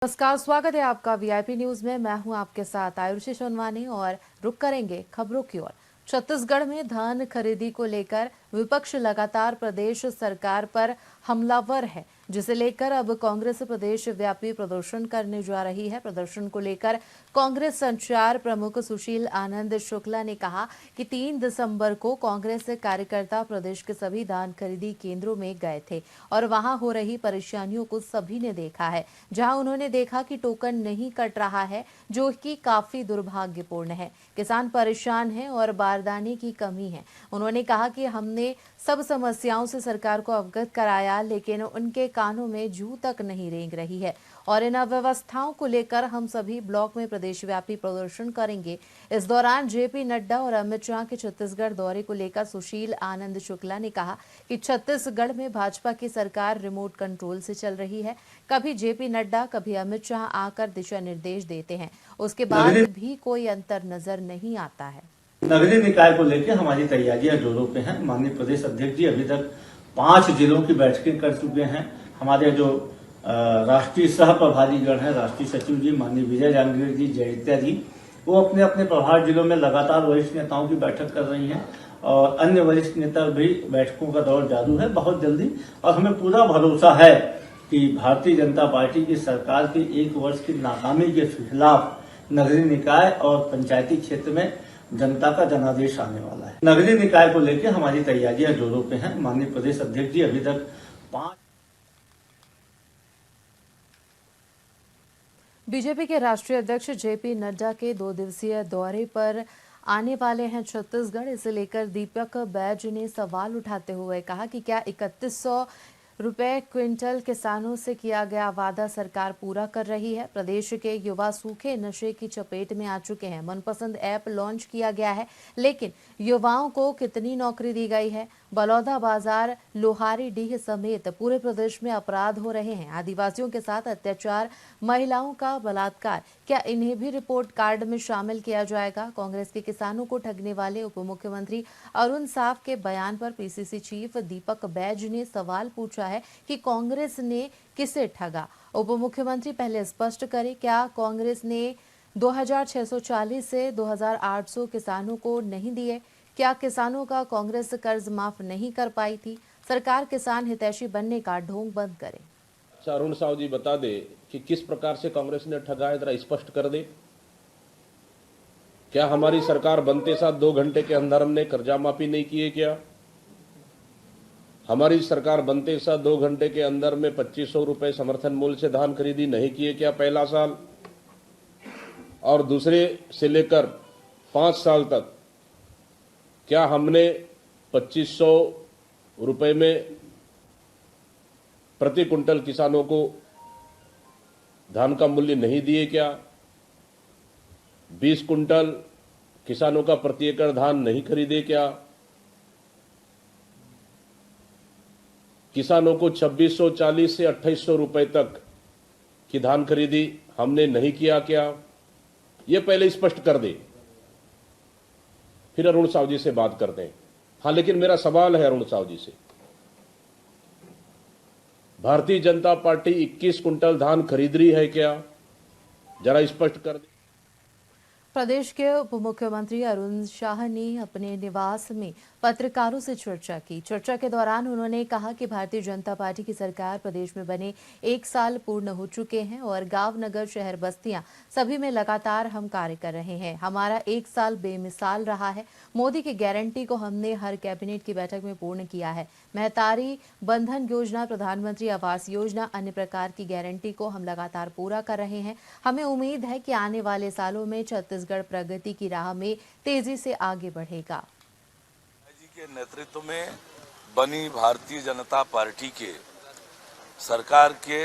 नमस्कार, स्वागत है आपका वीआईपी न्यूज में। मैं हूं आपके साथ आयुषी सोनवानी और रुक करेंगे खबरों की ओर। छत्तीसगढ़ में धान खरीदी को लेकर विपक्ष लगातार प्रदेश सरकार पर हमलावर है, जिसे लेकर अब कांग्रेस प्रदेश व्यापी प्रदर्शन करने जा रही है। प्रदर्शन को लेकर कांग्रेस संचार प्रमुख सुशील आनंद शुक्ला ने कहा कि 3 दिसंबर को कांग्रेस कार्यकर्ता प्रदेश के सभी धान खरीदी केंद्रों में गए थे और वहां हो रही परेशानियों को सभी ने देखा है। जहां उन्होंने देखा कि टोकन नहीं कट रहा है, जो कि काफी दुर्भाग्यपूर्ण है। किसान परेशान हैं और बारदाने की कमी है। उन्होंने कहा कि हमने सब समस्याओं से सरकार को अवगत कराया, लेकिन उनके कानों में जू तक नहीं रेंग रही है और इन अव्यवस्थाओं को लेकर हम सभी ब्लॉक में प्रदेशव्यापी प्रदर्शन करेंगे। इस दौरान जेपी नड्डा और अमित शाह के छत्तीसगढ़ दौरे को लेकर सुशील आनंद शुक्ला ने कहा कि छत्तीसगढ़ में भाजपा की सरकार रिमोट कंट्रोल से चल रही है। कभी जेपी नड्डा, कभी अमित शाह आकर दिशा निर्देश देते हैं, उसके बाद भी कोई अंतर नजर नहीं आता है। नगरीय निकाय को लेकर हमारी तैयारियां जोरों पे हैं। माननीय प्रदेश अध्यक्ष जी अभी तक 5 जिलों की बैठकें कर चुके हैं। हमारे जो राष्ट्रीय सह प्रभारीगण है, राष्ट्रीय सचिव जी माननीय विजय जांगीर जी, जयिता जी, वो अपने अपने प्रभार जिलों में लगातार वरिष्ठ नेताओं की बैठक कर रही हैं और अन्य वरिष्ठ नेता भी बैठकों का दौर चालू है बहुत जल्दी। और हमें पूरा भरोसा है कि भारतीय जनता पार्टी की सरकार की 1 वर्ष की नाकामी के खिलाफ नगरीय निकाय और पंचायती क्षेत्र में जनता का जनादेश आने वाला है। नगरीय निकाय को लेकर हमारी तैयारियां जोरों पे हैं। माननीय प्रदेश अध्यक्ष जी अभी तक 5 बीजेपी के राष्ट्रीय अध्यक्ष जेपी नड्डा के 2 दिवसीय दौरे पर आने वाले हैं छत्तीसगढ़। इसे लेकर दीपक बैज ने सवाल उठाते हुए कहा कि क्या 3100 रुपए क्विंटल किसानों से किया गया वादा सरकार पूरा कर रही है। प्रदेश के युवा सूखे नशे की चपेट में आ चुके हैं। मनपसंद ऐप लॉन्च किया गया है, लेकिन युवाओं को कितनी नौकरी दी गई है। बलौदा बाजार, लोहारीडीह समेत पूरे प्रदेश में अपराध हो रहे हैं। आदिवासियों के साथ अत्याचार, महिलाओं का बलात्कार, क्या इन्हें भी रिपोर्ट कार्ड में शामिल किया जाएगा। कांग्रेस के किसानों को ठगने वाले उप मुख्यमंत्री अरुण साव के बयान पर पीसीसी चीफ दीपक बैज ने सवाल पूछा है कि कांग्रेस ने किसे ठगा। उप मुख्यमंत्री पहले स्पष्ट करें, क्या कांग्रेस ने 2640 से 2800 किसानों को नहीं दिए? क्या किसानों का कांग्रेस कर्ज माफ नहीं कर पाई थी? सरकार किसान हितैषी बनने का ढोंग बंद करे। अरुण साव जी बता दे कि किस प्रकार से कांग्रेस ने ठगा है, जरा स्पष्ट कर दे। क्या हमारी सरकार बनते साथ 2 घंटे के अंदर हमने कर्जा माफी नहीं की है? क्या हमारी सरकार बनते साथ 2 घंटे के अंदर में 2500 रुपए समर्थन मूल्य से धान खरीदी नहीं की है? क्या पहला साल और दूसरे से लेकर 5 साल तक क्या हमने 2500 रुपए में प्रति कुंटल किसानों को धान का मूल्य नहीं दिए? क्या 20 कुंटल किसानों का प्रति एकड़ धान नहीं खरीदे? क्या किसानों को 2640 से 2800 रुपए तक की धान खरीदी हमने नहीं किया? क्या ये पहले स्पष्ट कर दे, फिर अरुण साव जी से बात करते हैं। हाँ, लेकिन मेरा सवाल है अरुण साव जी से, भारतीय जनता पार्टी 21 कुंटल धान खरीद रही है क्या? जरा स्पष्ट कर दे। प्रदेश के उप मुख्यमंत्री अरुण शाह ने अपने निवास में पत्रकारों से चर्चा की। चर्चा के दौरान उन्होंने कहा कि भारतीय जनता पार्टी की सरकार प्रदेश में बने 1 साल पूर्ण हो चुके हैं और गांव, नगर, शहर, बस्तियां सभी में लगातार हम कार्य कर रहे हैं। हमारा 1 साल बेमिसाल रहा है। मोदी की गारंटी को हमने हर कैबिनेट की बैठक में पूर्ण किया है। महतारी बंधन योजना, प्रधानमंत्री आवास योजना, अन्य प्रकार की गारंटी को हम लगातार पूरा कर रहे हैं। हमें उम्मीद है कि आने वाले सालों में छत्तीसगढ़ प्रगति की राह में तेजी से आगे बढ़ेगा। जी के नेतृत्व में बनी भारतीय जनता पार्टी के सरकार के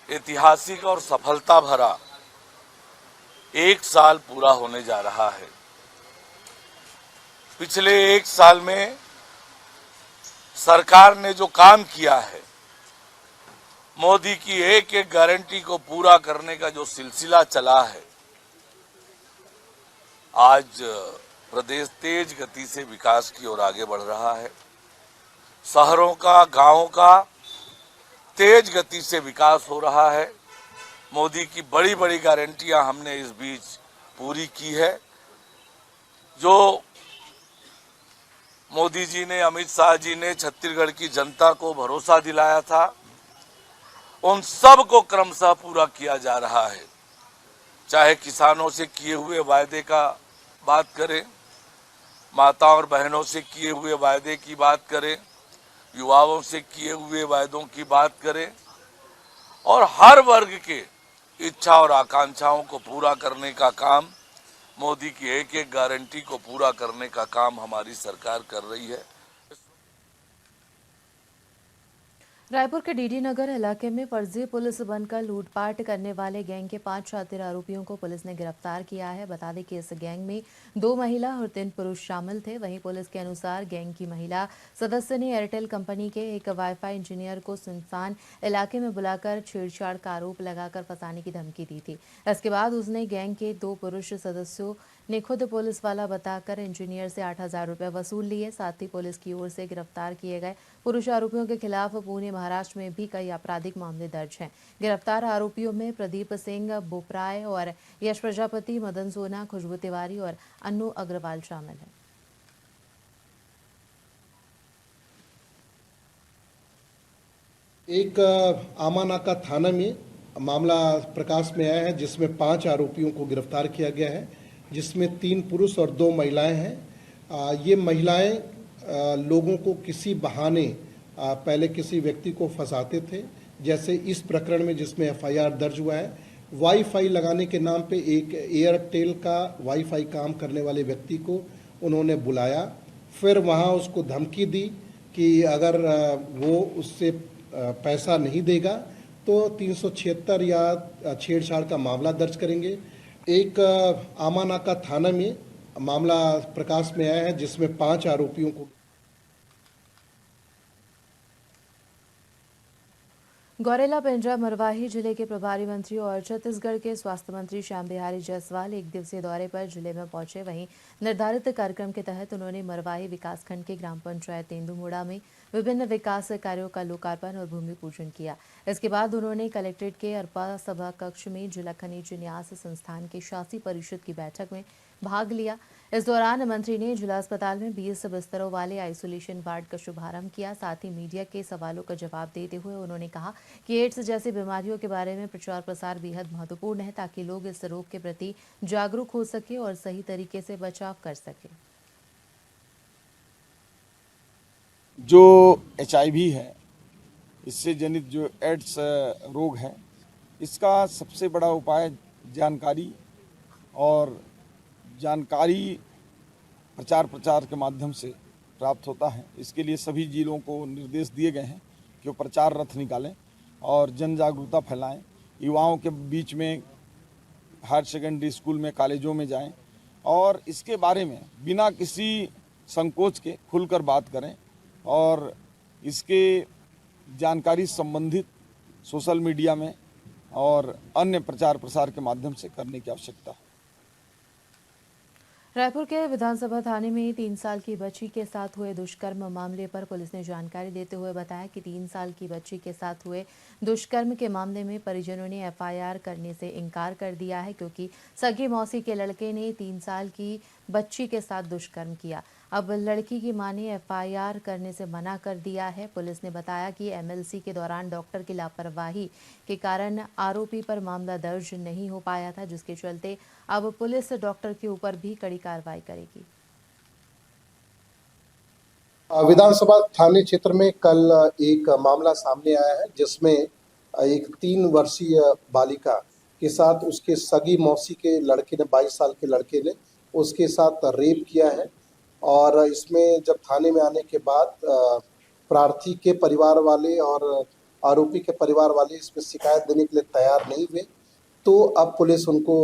ऐतिहासिक और सफलता भरा 1 साल पूरा होने जा रहा है। पिछले 1 साल में सरकार ने जो काम किया है, मोदी की एक एक गारंटी को पूरा करने का जो सिलसिला चला है, आज प्रदेश तेज गति से विकास की ओर आगे बढ़ रहा है। शहरों का, गांवों का तेज गति से विकास हो रहा है। मोदी की बड़ी बड़ी गारंटियां हमने इस बीच पूरी की है। जो मोदी जी ने, अमित शाह जी ने छत्तीसगढ़ की जनता को भरोसा दिलाया था, उन सब को क्रमशः पूरा किया जा रहा है। चाहे किसानों से किए हुए वायदे का बात करें, माता और बहनों से किए हुए वायदे की बात करें, युवाओं से किए हुए वायदों की बात करें, और हर वर्ग के इच्छा और आकांक्षाओं को पूरा करने का काम, मोदी की एक एक गारंटी को पूरा करने का काम हमारी सरकार कर रही है। रायपुर के डीडी नगर इलाके में फर्जी पुलिस बनकर लूटपाट करने वाले गैंग के 5 शातिर आरोपियों को पुलिस ने गिरफ्तार किया है। बता दें कि इस गैंग में 2 महिला और 3 पुरुष शामिल थे। वहीं पुलिस के अनुसार गैंग की महिला सदस्य ने एयरटेल कंपनी के एक वाईफाई इंजीनियर को सुनसान इलाके में बुलाकर छेड़छाड़ का आरोप लगाकर फंसाने की धमकी दी थी। इसके बाद उसने गैंग के 2 पुरुष सदस्यों ने खुद पुलिस वाला बताकर इंजीनियर से 8,000 रुपये वसूल लिए। साथ ही पुलिस की ओर से गिरफ्तार किए गए पुरुष आरोपियों के खिलाफ पुणे, महाराष्ट्र में भी कई आपराधिक मामले दर्ज हैं। गिरफ्तार आरोपियों में प्रदीप सिंह बोपराय और यश प्रजापति, मदन सोना, खुशबू तिवारी और अन्नू अग्रवाल शामिल हैं। एक आमानाका थाना में मामला प्रकाश में आया है, जिसमें 5 आरोपियों को गिरफ्तार किया गया है, जिसमें 3 पुरुष और 2 महिलाएं हैं। ये महिलाएं लोगों को किसी बहाने पहले किसी व्यक्ति को फंसाते थे। जैसे इस प्रकरण में जिसमें एफआईआर दर्ज हुआ है, वाईफाई लगाने के नाम पे एक एयरटेल का वाईफाई काम करने वाले व्यक्ति को उन्होंने बुलाया, फिर वहाँ उसको धमकी दी कि अगर वो उससे पैसा नहीं देगा तो 376 या छेड़छाड़ का मामला दर्ज करेंगे। एक आमानाका थाना में मामला प्रकाश में आया है, जिसमें 5 आरोपियों को गौरेला पेंड्रा मरवाही जिले के प्रभारी मंत्री और छत्तीसगढ़ के स्वास्थ्य मंत्री श्याम बिहारी जायसवाल 1 दिवसीय दौरे पर जिले में पहुंचे। वहीं निर्धारित कार्यक्रम के तहत उन्होंने मरवाही विकासखंड के ग्राम पंचायत तेंदुमुड़ा में विभिन्न विकास कार्यों का लोकार्पण और भूमि पूजन किया। इसके बाद उन्होंने कलेक्ट्रेट के अरपा सभा कक्ष में जिला खनिज न्यास संस्थान के शासी परिषद की बैठक में भाग लिया। इस दौरान मंत्री ने जिला अस्पताल में 20 बिस्तरों वाले आइसोलेशन वार्ड का शुभारंभ किया। साथ ही मीडिया के सवालों का जवाब देते हुए उन्होंने कहा कि एड्स जैसी बीमारियों के बारे में प्रचार प्रसार बेहद महत्वपूर्ण है, ताकि लोग इस रोग के प्रति जागरूक हो सके और सही तरीके से बचाव कर सके। जो HIV है, इससे जनित जो एड्स रोग है, इसका सबसे बड़ा उपाय जानकारी और जानकारी प्रचार के माध्यम से प्राप्त होता है। इसके लिए सभी जिलों को निर्देश दिए गए हैं कि वो प्रचार रथ निकालें और जन जागरूकता फैलाएं। युवाओं के बीच में हायर सेकेंडरी स्कूल में, कॉलेजों में जाएं और इसके बारे में बिना किसी संकोच के खुलकर बात करें और इसके जानकारी संबंधित सोशल मीडिया में और अन्य प्रचार प्रसार के माध्यम से करने की आवश्यकता है। रायपुर के विधानसभा थाने में 3 साल की बच्ची के साथ हुए दुष्कर्म मामले पर पुलिस ने जानकारी देते हुए बताया कि 3 साल की बच्ची के साथ हुए दुष्कर्म के मामले में परिजनों ने एफआईआर करने से इनकार कर दिया है, क्योंकि सगी मौसी के लड़के ने 3 साल की बच्ची के साथ दुष्कर्म किया। अब लड़की की मां ने एफआईआर करने से मना कर दिया है। पुलिस ने बताया कि एमएलसी के दौरान डॉक्टर की लापरवाही के कारण आरोपी पर मामला दर्ज नहीं हो पाया था, जिसके चलते अब पुलिस डॉक्टर के ऊपर भी कड़ी कार्रवाई करेगी। विधानसभा थाने क्षेत्र में कल एक मामला सामने आया है, जिसमें एक 3 वर्षीय बालिका के साथ उसके सगी मौसी के लड़के ने, 22 साल के लड़के ने उसके साथ रेप किया है। और इसमें जब थाने में आने के बाद प्रार्थी के परिवार वाले और आरोपी के परिवार वाले इसमें शिकायत देने के लिए तैयार नहीं हुए, तो अब पुलिस उनको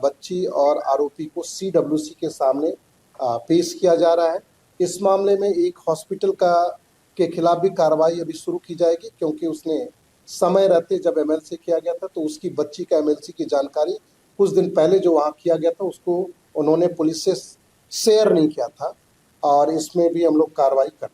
बच्ची और आरोपी को CWC के सामने पेश किया जा रहा है। इस मामले में एक हॉस्पिटल के खिलाफ भी कार्रवाई अभी शुरू की जाएगी, क्योंकि उसने समय रहते जब MLC किया गया था तो उसकी बच्ची का MLC की जानकारी कुछ दिन पहले जो वहाँ किया गया था उसको उन्होंने पुलिस से शेयर नहीं किया था, और इसमें भी हम लोग कार्रवाई कर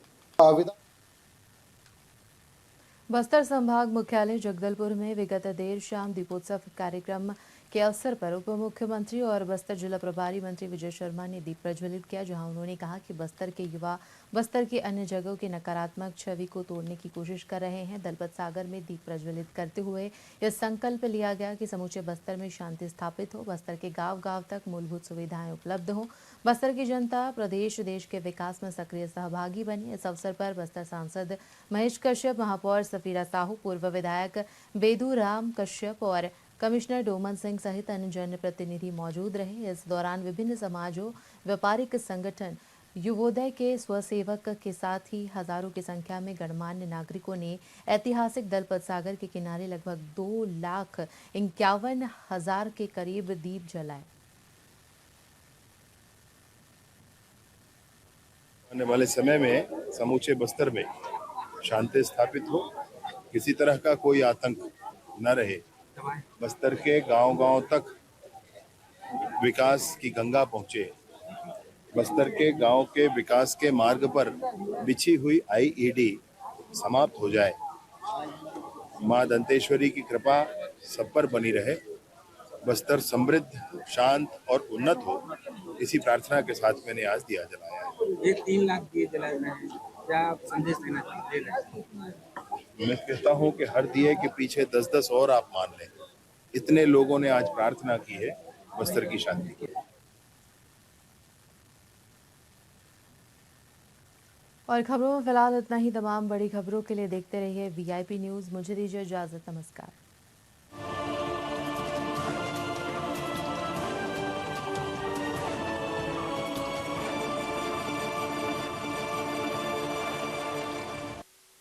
बस्तर संभाग मुख्यालय जगदलपुर में विगत देर शाम दीपोत्सव कार्यक्रम के अवसर पर उप मुख्यमंत्री और बस्तर जिला प्रभारी मंत्री विजय शर्मा ने दीप प्रज्वलित किया, जहां उन्होंने कहा कि बस्तर के युवा बस्तर की अन्य जगहों की नकारात्मक छवि को तोड़ने की कोशिश कर रहे हैं। दलपत सागर में दीप प्रज्वलित करते हुए यह संकल्प लिया गया कि समूचे बस्तर में शांति स्थापित हो, बस्तर के गांव-गांव तक मूलभूत सुविधाएं उपलब्ध हो, बस्तर की जनता प्रदेश देश के विकास में सक्रिय सहभागी बने। इस अवसर पर बस्तर सांसद महेश कश्यप, महापौर सफीरा साहू, पूर्व विधायक बेदू राम कश्यप और कमिश्नर डोमन सिंह सहित अन्य जनप्रतिनिधि मौजूद रहे। इस दौरान विभिन्न समाजों, व्यापारिक संगठन, युवोदय के स्वसेवक के साथ ही हजारों की संख्या में गणमान्य नागरिकों ने ऐतिहासिक दलपत सागर के किनारे लगभग 2,51,000 के करीब दीप जलाए। आने वाले समय में समूचे बस्तर में शांति स्थापित हो, किसी तरह का कोई आतंक न रहे, बस्तर के गांव-गांव तक विकास की गंगा पहुंचे, बस्तर के गांव के विकास के मार्ग पर बिछी हुई आईईडी समाप्त हो जाए, मां दंतेश्वरी की कृपा सब पर बनी रहे, बस्तर समृद्ध, शांत और उन्नत हो, इसी प्रार्थना के साथ मैंने आज दिया जलाया है। ये 3 लाख दिए जलाए गए हैं, क्या आप संदेश देना चाहते हैं? मैं कहता हूं कि हर दिए के पीछे 10-10 और आप मान लें। इतने लोगों ने आज प्रार्थना की है बस्तर की शांति की। और खबरों में फिलहाल इतना ही। तमाम बड़ी खबरों के लिए देखते रहिए वीआईपी न्यूज़। मुझे दीजिए इजाजत। नमस्कार।